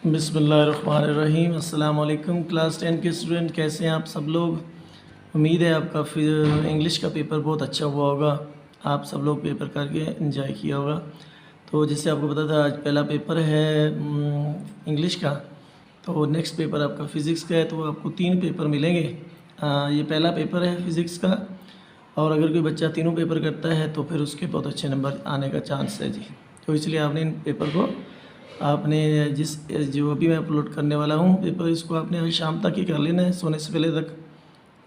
बिस्मिल्लाहिर्रहमानिर्रहीम। अस्सलाम वालेकुम क्लास 10 के स्टूडेंट, कैसे हैं आप सब लोग। उम्मीद है आपका फिर इंग्लिश का पेपर बहुत अच्छा हुआ होगा। आप सब लोग पेपर करके एंजॉय किया होगा। तो जैसे आपको पता था आज पहला पेपर है इंग्लिश का। तो नेक्स्ट पेपर आपका फ़िज़िक्स का है। तो आपको 3 पेपर मिलेंगे। ये पहला पेपर है फ़िज़िक्स का। और अगर कोई बच्चा तीनों पेपर करता है तो फिर उसके बहुत अच्छे नंबर आने का चांस है जी। तो इसलिए आपने इन पेपर को आपने जो अभी मैं अपलोड करने वाला हूँ पेपर, इसको आपने आज शाम तक ही कर लेना है, सोने से पहले तक।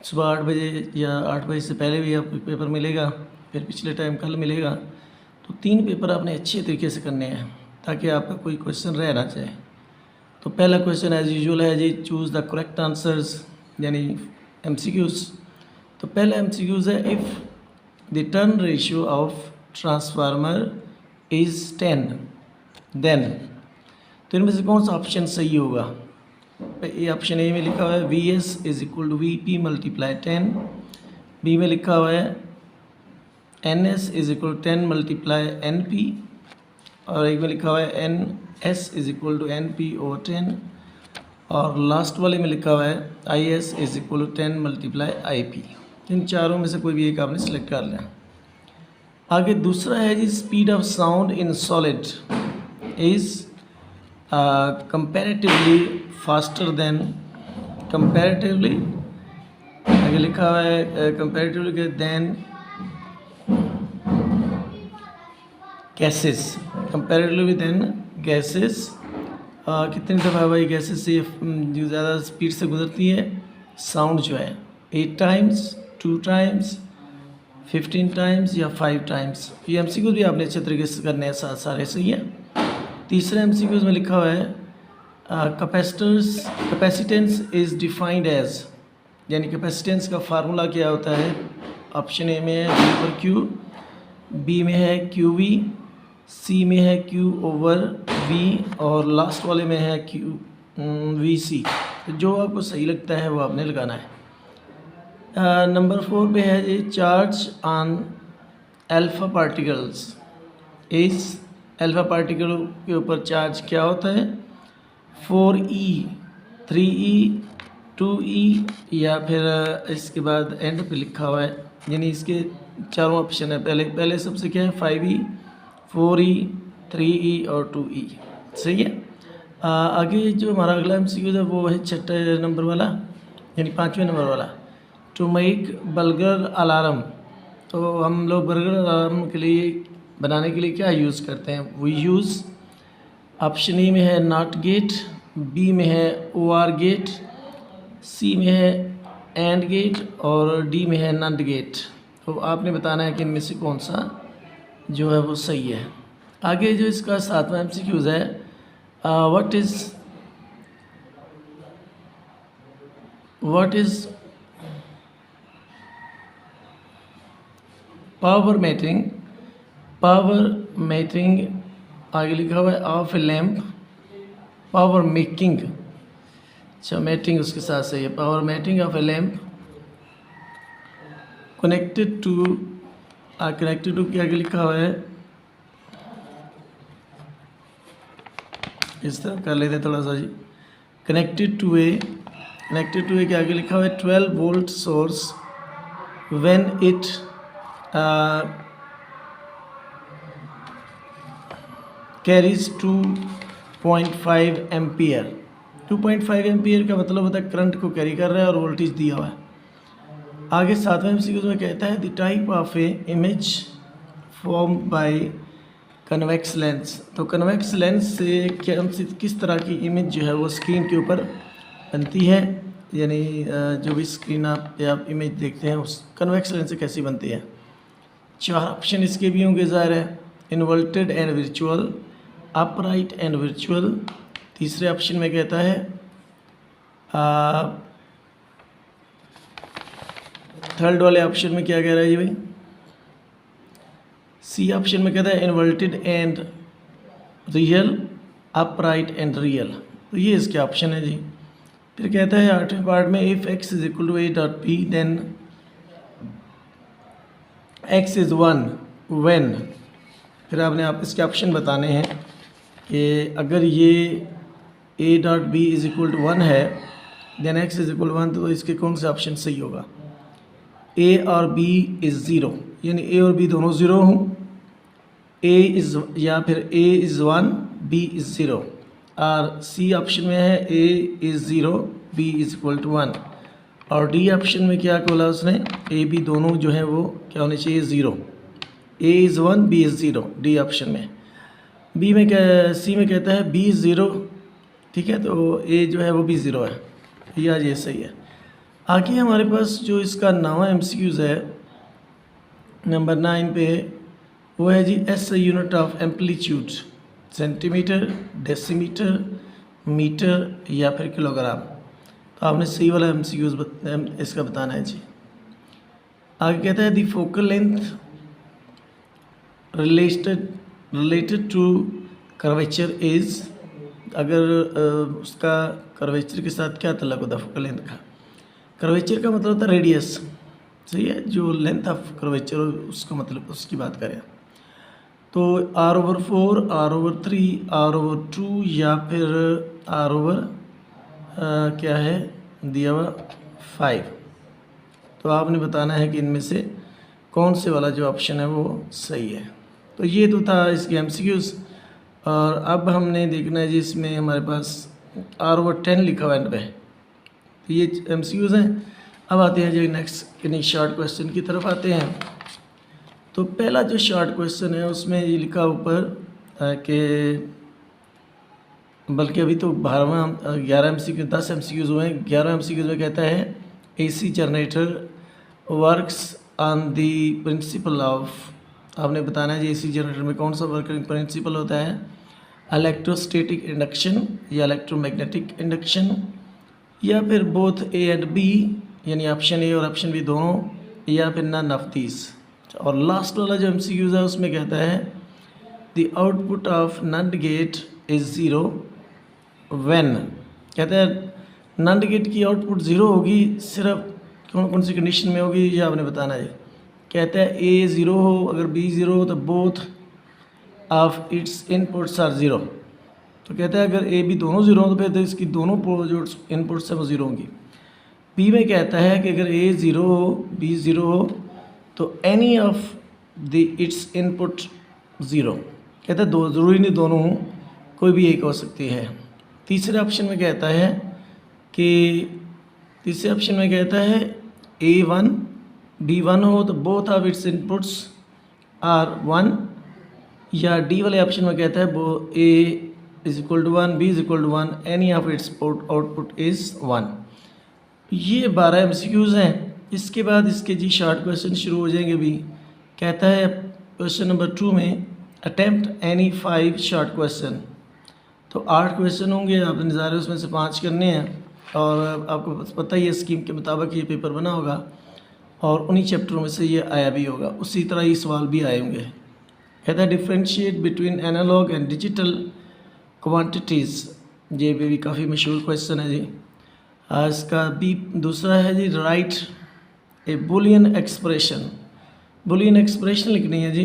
सुबह 8 बजे या 8 बजे से पहले भी आपको पेपर मिलेगा, फिर पिछले टाइम कल मिलेगा। तो 3 पेपर आपने अच्छे तरीके से करने हैं ताकि आपका कोई क्वेश्चन रह ना जाए। तो पहला क्वेश्चन एज यूजुअल है जी, चूज़ द करेक्ट आंसर्स, यानी MCQs। तो पहला MCQs है, if the turn ratio of transformer is 10 then. तो इनमें से कौन सा ऑप्शन सही होगा। ये ऑप्शन ए में लिखा हुआ है VS is equal to VP multiply 10। B में लिखा हुआ है NS is equal to 10 multiply NP। और एक में लिखा हुआ है NS is equal to NP over 10। और लास्ट वाले में लिखा हुआ है IS is equal to 10 multiply IP। इन चारों में से कोई भी एक आपने सेलेक्ट कर लिया। आगे दूसरा है जी, speed of sound in solid is comparatively faster than. Comparatively आगे लिखा हुआ है comparatively than gases. Comparatively than gases. कितनी दफ़ा भाई गैसेस से जो ज़्यादा स्पीड से गुजरती है साउंड जो है, 8 टाइम्स, 2 टाइम्स, 15 टाइम्स या 5 टाइम्स। ये MCQ भी आपने अच्छे तरीके से करने हैं, सारे सही है। तीसरे MCQ में लिखा हुआ है कैपेसिटेंस इज़ डिफाइंड एज, यानी कैपेसिटेंस का फार्मूला क्या होता है। ऑप्शन ए में है V पर Q, बी में है QV, सी में है Q ओवर V और लास्ट वाले में है VC। तो जो आपको सही लगता है वो आपने लगाना है। नंबर 4 पे है ये, चार्ज ऑन अल्फा पार्टिकल्स इस। अल्फा पार्टिकल के ऊपर चार्ज क्या होता है, 4E, 3E, 2E या फिर इसके बाद एंड पे लिखा हुआ है, यानी इसके चारों ऑप्शन है। पहले सबसे क्या है 5E, 4E, 3E और 2E, सही है। आगे जो हमारा अगला MCQ है वो है 6 नंबर वाला, यानी 5वें नंबर वाला, टू मेक बर्गर अलार्म। तो हम लोग बर्गर अलार्म के लिए बनाने के लिए क्या यूज़ करते हैं, वो यूज़ ऑप्शन ए में है नॉट गेट, बी में है OR गेट, सी में है एंड गेट और डी में है नॉट गेट। तो आपने बताना है कि इनमें से कौन सा जो है वो सही है। आगे जो इसका 7वां MCQ है, व्हाट इज़ पावर मेटिंग। आगे लिखा हुआ है of a lamp, power making, अच्छा मेटिंग उसके साथ सही है, power mating of a lamp connected to के आगे लिखा हुआ है, इस तरह कर लेते हैं थोड़ा सा जी, कनेक्टेड टू ए के आगे लिखा हुआ है 12 volt source when it carries 2.5 ampere. 2.5 ampere का मतलब होता है करंट को कैरी कर रहा है और वोल्टेज दिया हुआ है। आगे 7वें MCQ में कहता है the type of A image form by convex lens. तो कन्वेक्स लेंस से किस तरह की इमेज जो है वो स्क्रीन के ऊपर बनती है, यानी जो भी स्क्रीन आप इमेज देखते हैं उस कन्वेक्स लेंस से कैसी बनती है। 4 ऑप्शन इसके भी होंगे ज़ाहिर है, inverted and virtual, upright and virtual. तीसरे ऑप्शन में कहता है थर्ड वाले ऑप्शन में क्या कह रहा है जी भाई, सी ऑप्शन में कहता है inverted and real, upright and real. तो ये इसके ऑप्शन है जी। फिर कहता है 8वें पार्ट में if x is equal to a.p then x is 1 when. फिर आपने इसके ऑप्शन बताने हैं कि अगर ये A dot B is equal to 1 है, देन एक्स इज इक्वल 1, तो इसके कौन सा ऑप्शन सही होगा? ए और बी इज़ ज़ीरो, यानी ए और बी दोनों ज़ीरो हों, ए इज़ या फिर A is 1 B is zero, और सी ऑप्शन में है A is zero B is equal to 1, और डी ऑप्शन में क्या बोला उसने? ए बी दोनों जो है वो क्या होने चाहिए? Zero, A is 1 B is zero, D option में। बी में क्या, सी में कहता है बी इज़ ज़ीरो, ठीक है, तो ए जो है वो भी ज़ीरो है, या ये सही है। आगे हमारे पास जो इसका नवा एमसीक्यूज़ है नंबर 9 पे, वो है जी S unit of amplitude, centimetre, decimetre, metre या फिर किलोग्राम। तो आपने सही वाला एमसीक्यूज़ इसका बताना है जी। आगे कहता है the focal length related to curvature is, अगर उसका कर्वेचर के साथ क्या तल्लुक़ होता है फोकल लेंथ का? कर्वेचर का मतलब होता है रेडियस, सही है, जो लेंथ ऑफ कर्वेचर उसका मतलब उसकी बात करें तो r/4, r/3, r/2 या फिर r/ क्या है दिया हुआ 5। तो आपने बताना है कि इनमें से कौन से वाला जो ऑप्शन है वो सही है। तो ये तो था इसके एमसीक्यूज़, और अब हमने देखना है जी इसमें हमारे पास r/10 लिखा हुआ है एंड पे, तो ये एमसीक्यूज़ हैं। अब आते हैं जो नेक्स्ट इन्हीं शॉर्ट क्वेश्चन की तरफ आते हैं। तो पहला जो शॉर्ट क्वेश्चन है उसमें ये लिखा ऊपर कि, बल्कि अभी तो 11 एमसीक्यू 10 एमसीक्यूज़ हुए हैं। 11 एमसीक्यूज़ में कहता है AC generator works on the principle of, आपने बताना है जी एसी जनरेटर में कौन सा वर्किंग प्रिंसिपल होता है? इलेक्ट्रोस्टैटिक इंडक्शन या इलेक्ट्रोमैग्नेटिक इंडक्शन, या फिर बोथ ए एंड बी, यानी ऑप्शन ए और ऑप्शन बी दोनों, या फिर नन ऑफ दीज। और लास्ट वाला जो एमसीक्यूज़ है उसमें कहता है the output of NAND gate is zero when, कहता है नंड गेट की आउटपुट ज़ीरो होगी सिर्फ कौन कौन सी कंडीशन में होगी, ये आपने बताना है। कहता है ए ज़ीरो हो, अगर बी ज़ीरो हो तो both of its inputs are zero. तो कहता है अगर ए बी दोनों ज़ीरो हो तो फिर तो इसकी दोनों जो इनपुट्स हैं वो ज़ीरो होंगी। बी में कहता है कि अगर ए ज़ीरो हो बी ज़ीरो हो तो any of the it's input zero, कहता है दो ज़रूरी नहीं दोनों हों, कोई भी एक हो सकती है। तीसरे ऑप्शन में कहता है कि तीसरे ऑप्शन में कहता है A1 B1 हो तो both of its inputs are 1, या डी वाले ऑप्शन में कहता है वो A is equal to 1 B is equal to 1 any of its output is 1। ये 12 एमसीक्यूज़ हैं। इसके बाद इसके जी शॉर्ट क्वेश्चन शुरू हो जाएंगे भी। कहता है क्वेश्चन नंबर 2 में अटेम्प्ट एनी 5 शॉर्ट क्वेश्चन, तो 8 क्वेश्चन होंगे, आपने नज़ारे उसमें से 5 करने हैं, और आपको पता ही है स्कीम के मुताबिक ये पेपर बना होगा, और उन्हीं चैप्टरों में से ये आया भी होगा, उसी तरह ये सवाल भी आए होंगे। कहता है differentiate between analogue and digital quantities, ये भी काफ़ी मशहूर क्वेश्चन है जी। इसका बी दूसरा है जी write a Boolean expression, Boolean expression लिखनी है जी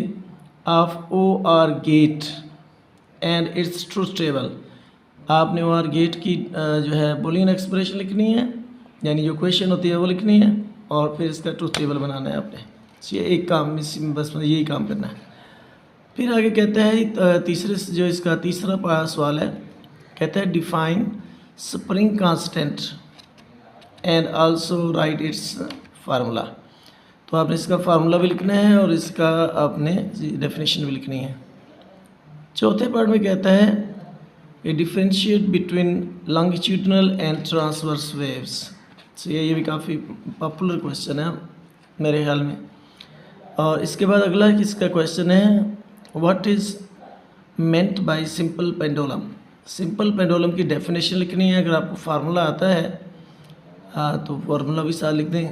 of OR gate and its truth table. आपने OR गेट की जो है बुलियन एक्सप्रेशन लिखनी है, यानी जो क्वेश्चन होती है वो लिखनी है, और फिर इसका ट्रूथ टेबल बनाना है आपने। ये एक काम बस यही काम करना है। फिर आगे कहता है तीसरे जो इसका तीसरा सवाल है, कहता है define spring constant and also right it's formula. तो आपने इसका फार्मूला भी लिखना है और इसका आपने डेफिनेशन भी लिखनी है। चौथे पार्ट में कहता है ये differentiate between longitudinal and transverse waves. तो ये भी काफ़ी पॉपुलर क्वेश्चन है मेरे ख्याल में। और इसके बाद अगला इसका क्वेश्चन है what is meant bye simple pendulum. Simple pendulum की डेफिनेशन लिखनी है। अगर आपको फार्मूला आता है तो फार्मूला भी साथ लिख दें,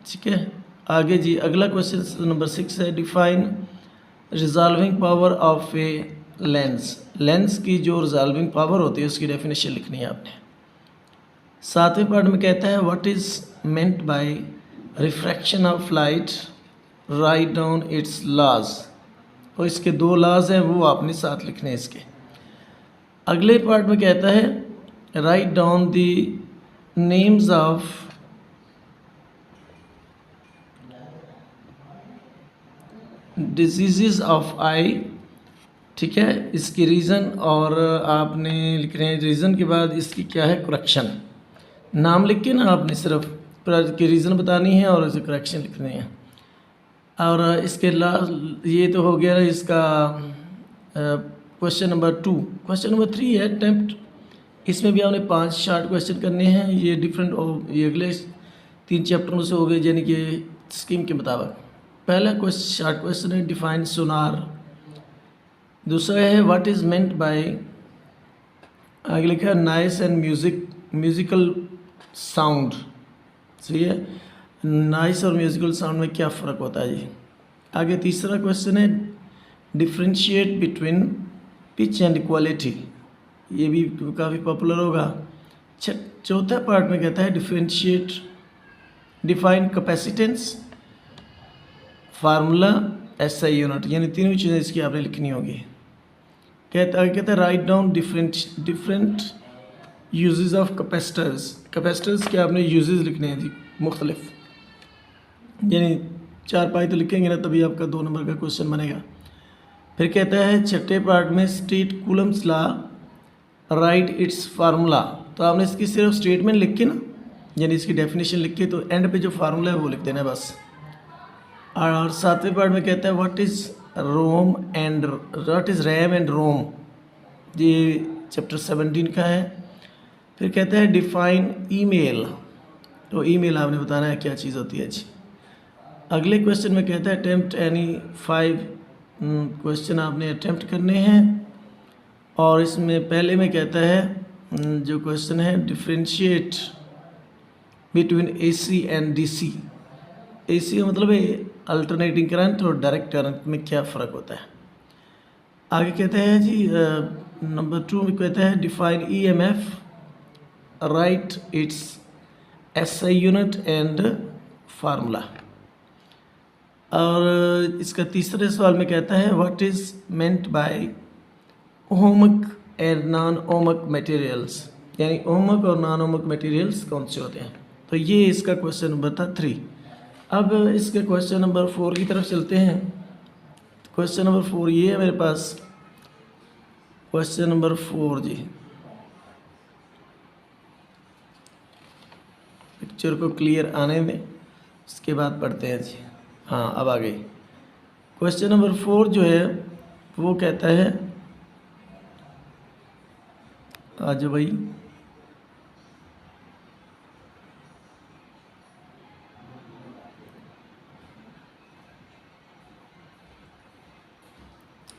ठीक है। आगे जी अगला क्वेश्चन नंबर 6 है define resolving power of a lens. Lens की जो रिजॉल्विंग पावर होती है उसकी डेफिनेशन लिखनी है आपने। सातवें पार्ट में कहता है what is meant by refraction of light, write down its laws. और इसके 2 लॉज हैं वो आपने साथ लिखने हैं इसके। अगले पार्ट में कहता है write down the names of disease of eye, ठीक है, इसकी रीज़न, और आपने लिख रहे हैं रीज़न के बाद इसकी क्या है करेक्शन। नाम लिख के ना आपने सिर्फ की रीज़न बतानी है और इसे करेक्शन लिखने हैं। और इसके लास्ट ये तो हो गया इसका क्वेश्चन नंबर 2। क्वेश्चन नंबर 3 है अटेम्प्ट। इसमें भी आपने 5 शार्ट क्वेश्चन करने हैं। ये डिफरेंट ये अगले 3 चैप्टरों से हो गए, यानी कि स्कीम के मुताबिक। पहला क्वेश्चन शार्ट क्वेश्चन है डिफाइन सोनार। दूसरा है व्हाट इज़ मेंट बाय, आगे लिखा है नाइस एंड म्यूजिकल साउंड। सही है, नाइस और म्यूजिकल साउंड में क्या फ़र्क होता है जी। आगे तीसरा क्वेश्चन है differentiate between pitch and quality. ये भी काफ़ी पॉपुलर होगा। चौथा पार्ट में कहता है differentiate, define capacitance, formula, SI unit, यानी तीनों चीज़ें इसकी आपने लिखनी होगी। कहता है write down different uses of capacitors. Capacitors के आपने यूजेस लिखने हैं जी मुख्तलिफ, यानी 4-5 तो लिखेंगे ना तभी आपका 2 नंबर का क्वेश्चन बनेगा। फिर कहता है छठे पार्ट में state Coulomb's law, right it's formula. तो आपने इसकी सिर्फ स्टेटमेंट लिख के ना, यानी इसकी डेफिनेशन लिख के, तो एंड पे जो फार्मूला है वो लिख देना है बस। और 7वें पार्ट में कहता है व्हाट इज़ रैम एंड रोम, ये चैप्टर 17 का है। फिर कहता है डिफाइन ईमेल। तो ईमेल आपने बताना है क्या चीज़ होती है जी। अगले क्वेश्चन में कहता है अटेम्प्ट एनी 5 क्वेश्चन आपने अटेम्प्ट करने हैं। और इसमें पहले में कहता है जो क्वेश्चन है differentiate between AC and DC. AC का मतलब है अल्टरनेटिंग करंट और डायरेक्ट करंट में क्या फ़र्क होता है। आगे कहते हैं जी नंबर 2 में कहता है define EMF, right it's SI unit and formula. और इसका तीसरे सवाल में कहता है what is meant bye ohmic and non ohmic materials, यानी ओहमिक और नॉन ओहमिक मटेरियल्स कौन से होते हैं। तो ये इसका क्वेश्चन नंबर था 3। अब इसके क्वेश्चन नंबर 4 की तरफ चलते हैं। क्वेश्चन नंबर 4 ये है मेरे पास। क्वेश्चन नंबर 4 जी, पिक्चर को क्लियर आने में, उसके बाद पढ़ते हैं जी। हाँ अब आ गई। क्वेश्चन नंबर 4 जो है वो कहता है, आज भाई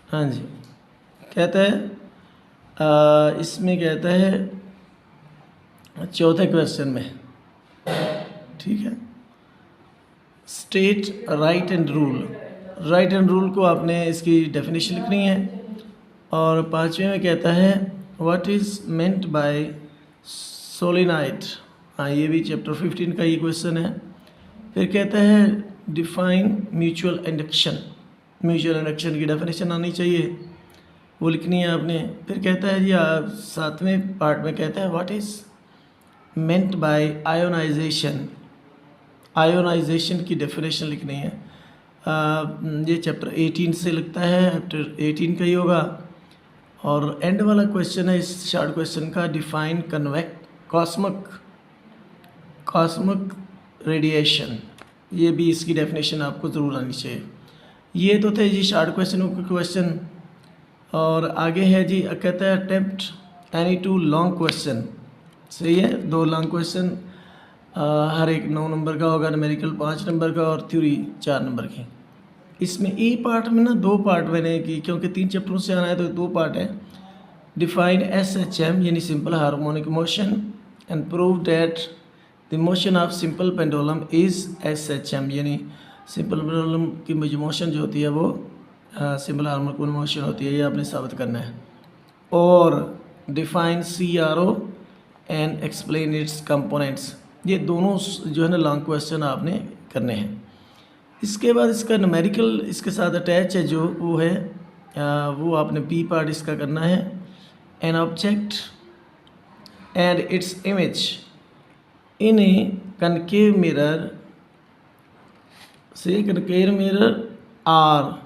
हाँ जी, कहता है इसमें कहता है चौथे क्वेश्चन में, ठीक है, state right and rule. Right and rule को आपने इसकी डेफिनेशन लिखनी है। और 5वें में कहता है what is meant bye solenoid. हाँ ये भी चैप्टर 15 का ये क्वेश्चन है। फिर कहता है define mutual induction. Mutual induction की डेफिनेशन आनी चाहिए, वो लिखनी है आपने। फिर कहता है जी 7वें पार्ट में कहता है what is meant by ionisation. Ionisation की डेफिनेशन लिखनी है। ये चैप्टर 18 से लगता है, चैप्टर 18 का ही होगा। और एंड वाला क्वेश्चन है इस शार्ट क्वेश्चन का डिफाइन कॉस्मिक रेडिएशन। ये भी इसकी डेफिनेशन आपको ज़रूर आनी चाहिए। ये तो थे जी शार्ट क्वेश्चनों के क्वेश्चन। और आगे है जी कहता है अटेम्प्ट एनी 2 लॉन्ग क्वेश्चन। सही है, 2 लॉन्ग क्वेश्चन हर एक 9 नंबर का होगा, न्यूमेरिकल 5 नंबर का और थ्योरी 4 नंबर की। इसमें ई पार्ट में ना 2 पार्ट बने कि क्योंकि 3 चैप्टरों से आना है तो 2 पार्ट है। डिफाइन SHM यानी simple harmonic motion and prove that the motion of simple pendulum is SHM, यानी सिंपल पेंडुलम की मोशन जो होती है वो सिंपल हार्मोनिक मोशन होती है, ये आपने साबित करना है। और define CRO and explain it's components. ये दोनों जो है ना लॉन्ग क्वेश्चन आपने करने हैं। इसके बाद इसका न्यूमेरिकल इसके साथ अटैच है जो वो है वो आपने बी पार्ट इसका करना है। An object and its image in a concave mirror, say concave mirror R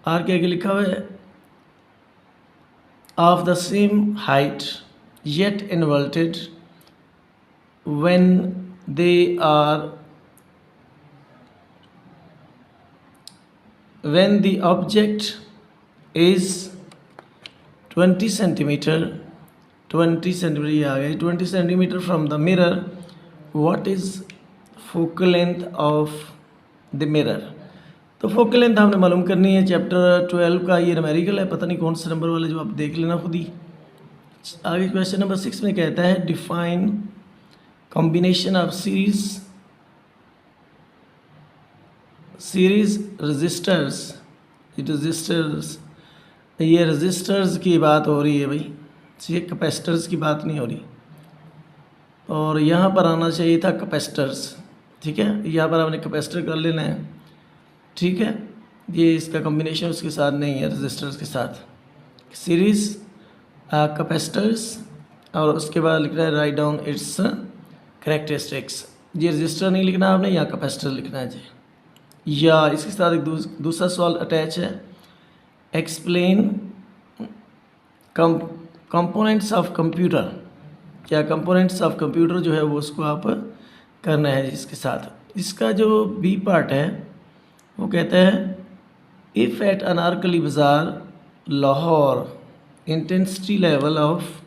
क्या लिखा हुआ है, of the same height yet inverted when the object is 20 centimeter ये आ गया 20 centimeter from the mirror, what is focal length of the mirror। तो focal length हमने मालूम करनी है, चैप्टर 12 का ये न्यूमेरिकल है, पता नहीं कौन से नंबर वाले, जो आप देख लेना खुद ही। आगे क्वेश्चन नंबर 6 में कहता है define combination of series resistors. ये रजिस्टर्स की बात हो रही है भाई, ये कैपेसिटर्स की बात नहीं हो रही, और यहाँ पर आना चाहिए था कैपेसिटर्स। ठीक है, यहाँ पर आपने कैपेसिटर कर लेना है। ठीक है, ये इसका कॉम्बिनेशन उसके साथ नहीं है, रजिस्टर्स के साथ सीरीज कैपेसिटर्स, और उसके बाद लिखना है राइट डाउन इट्स कैरेक्टरिस्टिक्स। ये रजिस्टर नहीं लिखना आपने, यहाँ कैपेसिटर लिखना है जी। या इसके साथ एक दूसरा सवाल अटैच है, एक्सप्लेन कंपोनेंट्स ऑफ कंप्यूटर। क्या कंपोनेंट्स ऑफ कंप्यूटर जो है वो उसको आप करना है जिसके साथ। इसका जो बी पार्ट है वो कहता है इफ़ एट अनारकली बाज़ार Lahore intensity level of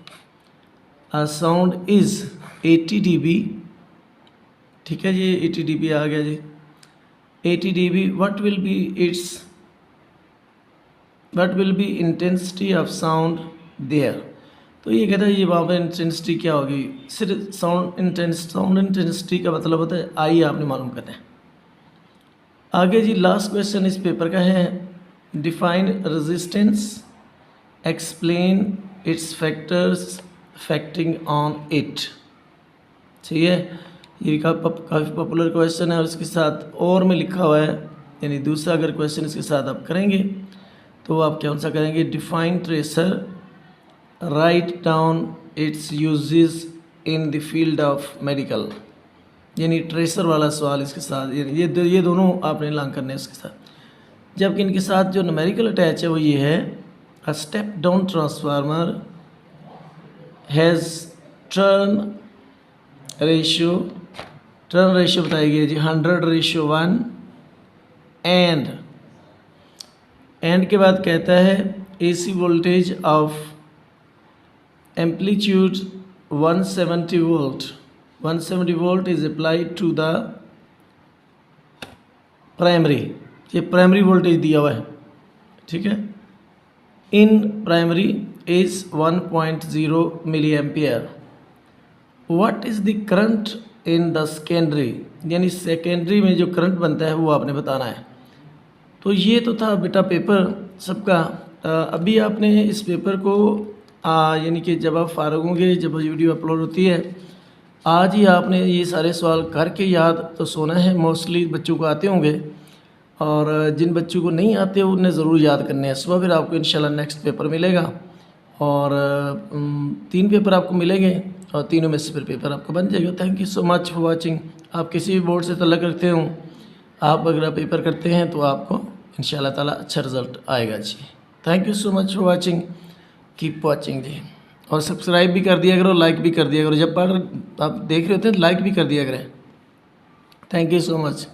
a sound is 80 dB। ठीक है जी, 80 dB आ गया जी। 80 dB what will be intensity of sound there। तो ये कहता है ये वहाँ पर इंटेंसिटी क्या होगी। सिर्फ साउंड इंटेंसिटी का मतलब होता है आई, आपने मालूम करना है। आगे जी लास्ट क्वेश्चन इस पेपर का है, define resistance, explain its factors affecting on it. ठीक है, ये काफ़ी पॉपुलर क्वेश्चन है, और इसके साथ और में लिखा हुआ है, यानी दूसरा अगर क्वेश्चन इसके साथ आप करेंगे तो आप कौन सा करेंगे, define tracer, right down it's uses in the field of medical. यानी ट्रेसर वाला सवाल इसके साथ, ये दोनों आपने लॉन्ग करने हैं इसके साथ। जबकि इनके साथ जो न्यूमेरिकल अटैच है वो ये है, a step down transformer has turn ratio बताई गई जी 100:1 एंड के बाद कहता है AC voltage of amplitude 170 volt is applied to the primary. ये प्राइमरी वोल्टेज दिया हुआ है। ठीक है, in primary is 1.0 milliampere. What is the current in the secondary, यानी सेकेंडरी में जो करंट बनता है वो आपने बताना है। तो ये तो था बेटा पेपर सबका। अभी आपने इस पेपर को यानी कि जब आप फारग होंगे, जब वीडियो अपलोड होती है, आज ही आपने ये सारे सवाल करके याद तो सोना है। मोस्टली बच्चों को आते होंगे, और जिन बच्चों को नहीं आते उन्हें ज़रूर याद करने हैं। सुबह फिर आपको इंशाल्लाह नेक्स्ट पेपर मिलेगा, और 3 पेपर आपको मिलेंगे, और तीनों में से फिर पेपर आपका बन जाएगा। Thank you so much for watching. आप किसी भी बोर्ड से तल्लुक़ रखते हो, आप अगर पेपर करते हैं तो आपको इंशाल्लाह ताला अच्छा रिज़ल्ट आएगा जी। Thank you so much for watching, keep watching जी। और सब्सक्राइब भी कर दिया करो, लाइक भी कर दिया करो। जब आप देख रहे होते हैं लाइक भी कर दिया करें। Thank you so much.